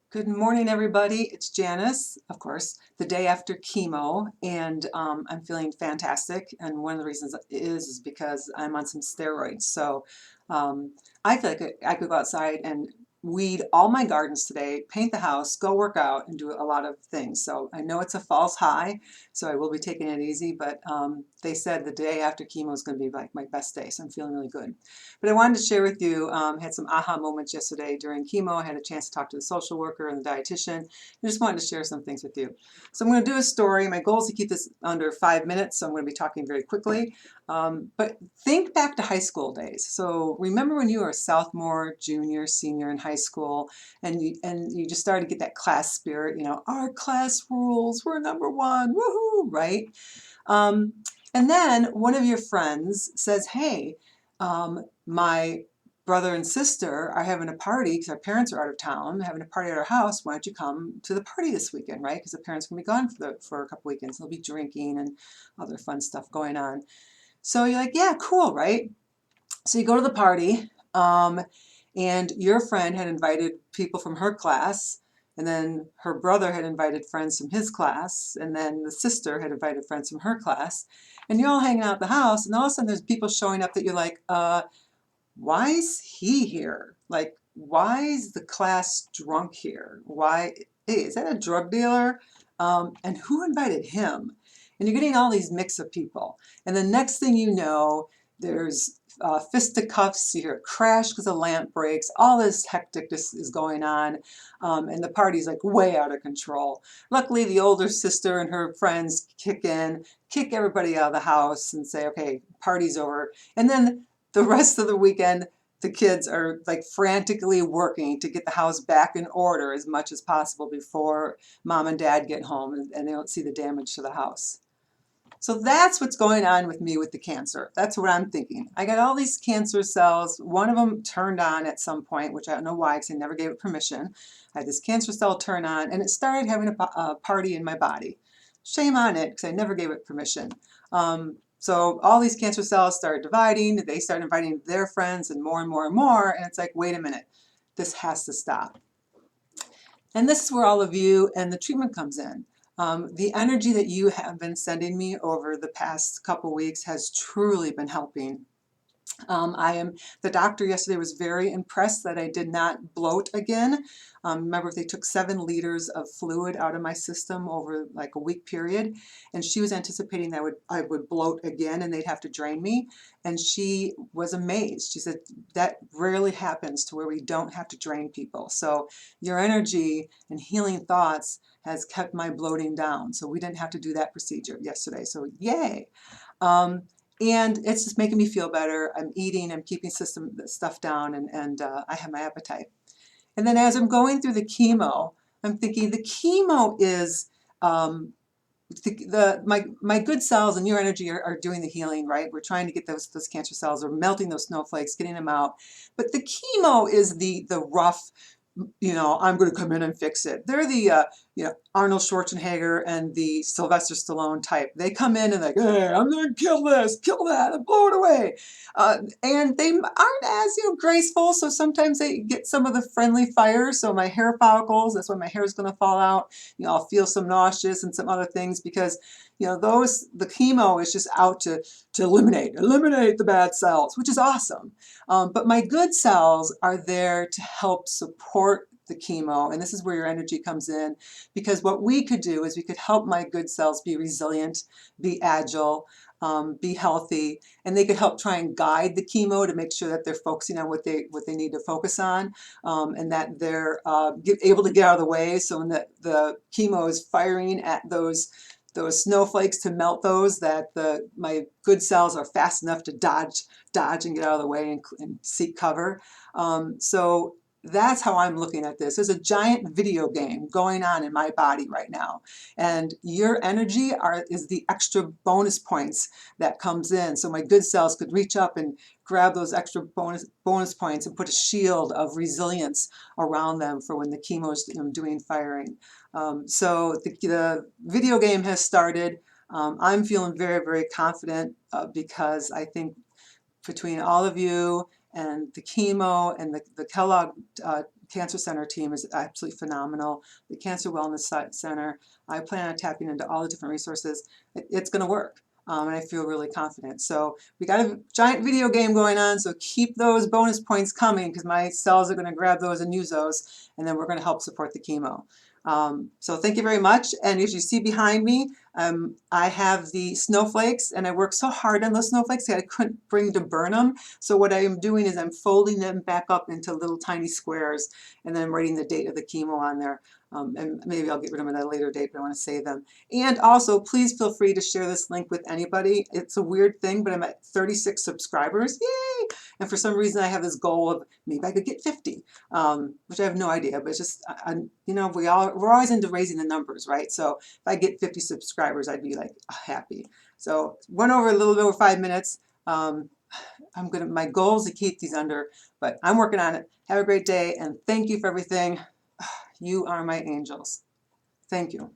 Good morning, everybody. It's Janice, of course, the day after chemo, and I'm feeling fantastic. And one of the reasons is because I'm on some steroids. So um, I feel like I could go outside and weed all my gardens today, paint the house, go work out, and do a lot of things. So I know it's a false high, so I will be taking it easy. But they said the day after chemo is going to be like my best day, so I'm feeling really good. But I wanted to share with you, had some aha moments yesterday during chemo. I had a chance to talk to the social worker and the dietitian. I just wanted to share some things with you. So I'm going to do a story. My goal is to keep this under 5 minutes, so I'm going to be talking very quickly. But think back to high school days. So remember when you were a sophomore, junior, senior in high school, and you just started to get that class spirit, our class rules, we're number one, woohoo, right? Um, and then one of your friends says, hey, my brother and sister are having a party because our parents are out of town, having a party at our house. Why don't you come to the party this weekend, right? Because the parents can be gone for a couple weekends. They'll be drinking and other fun stuff going on. So you're like, yeah, cool, right? So you go to the party, and your friend had invited people from her class, and then her brother had invited friends from his class, and then the sister had invited friends from her class, and you're all hanging out at the house, and all of a sudden there's people showing up that you're like, why is he here? Like, why is the class drunk here? Why, hey, is that a drug dealer? And who invited him? And you're getting all these mix of people. And the next thing you know, there's fisticuffs, you hear a crash because a lamp breaks, all this hecticness is going on, and the party's like way out of control. Luckily, the older sister and her friends kick in, kick everybody out of the house and say, okay, party's over. And then the rest of the weekend, the kids are like frantically working to get the house back in order as much as possible before mom and dad get home and they don't see the damage to the house. So that's what's going on with me with the cancer. That's what I'm thinking. I got all these cancer cells. One of them turned on at some point, which I don't know why because I never gave it permission. I had this cancer cell turn on and it started having a party in my body. Shame on it because I never gave it permission. So all these cancer cells started dividing. They started inviting their friends and more and more and more. And it's like, wait a minute, this has to stop. And this is where all of you and the treatment comes in. The energy that you have been sending me over the past couple weeks has truly been helping. The doctor yesterday was very impressed that I did not bloat again. Remember, they took 7 liters of fluid out of my system over like a week period, and she was anticipating that I would bloat again and they'd have to drain me. And she was amazed. She said, that rarely happens to where we don't have to drain people. So your energy and healing thoughts has kept my bloating down. So we didn't have to do that procedure yesterday. So yay. Um, and it's just making me feel better. I'm eating, I'm keeping stuff down, and I have my appetite. And then as I'm going through the chemo, I'm thinking the chemo is my good cells and your energy are doing the healing, right? We're trying to get those cancer cells, or melting those snowflakes, getting them out. But the chemo is the rough, I'm going to come in and fix it. They're the Arnold Schwarzenegger and the Sylvester Stallone type. They come in and like, hey, I'm going to kill this, kill that, and blow it away. And they aren't as graceful, so sometimes they get some of the friendly fire. So my hair follicles, that's when my hair is going to fall out. I'll feel some nauseous and some other things because the chemo is just out to eliminate the bad cells, which is awesome. But my good cells are there to help support the chemo, and this is where your energy comes in, because what we could do is we could help my good cells be resilient, be agile, be healthy, and they could help try and guide the chemo to make sure that they're focusing on what they need to focus on, and that they're able to get out of the way. So when the chemo is firing at those snowflakes to melt those, that my good cells are fast enough to dodge and get out of the way and seek cover. So that's how I'm looking at this. There's a giant video game going on in my body right now, and your energy is the extra bonus points that comes in. So my good cells could reach up and grab those extra bonus points and put a shield of resilience around them for when the chemo is doing firing. So the video game has started. I'm feeling very, very confident because I think between all of you and the chemo and the Kellogg Cancer Center team is absolutely phenomenal. The Cancer Wellness Center, I plan on tapping into all the different resources. It's going to work. And I feel really confident. So we got a giant video game going on, so keep those bonus points coming because my cells are going to grab those and use those, and then we're going to help support the chemo. So thank you very much. And as you see behind me, I have the snowflakes, and I worked so hard on those snowflakes that I couldn't bring to burn them. So what I am doing is I'm folding them back up into little tiny squares, and then I'm writing the date of the chemo on there. And maybe I'll get rid of them at a later date, but I want to save them. And also, please feel free to share this link with anybody. It's a weird thing, but I'm at 36 subscribers. Yay! And for some reason, I have this goal of maybe I could get 50, which I have no idea. But it's just, you know, we're always into raising the numbers, right? So if I get 50 subscribers, I'd be like happy. So went over a little over 5 minutes. My goal is to keep these under, but I'm working on it. Have a great day, and thank you for everything. You are my angels. Thank you.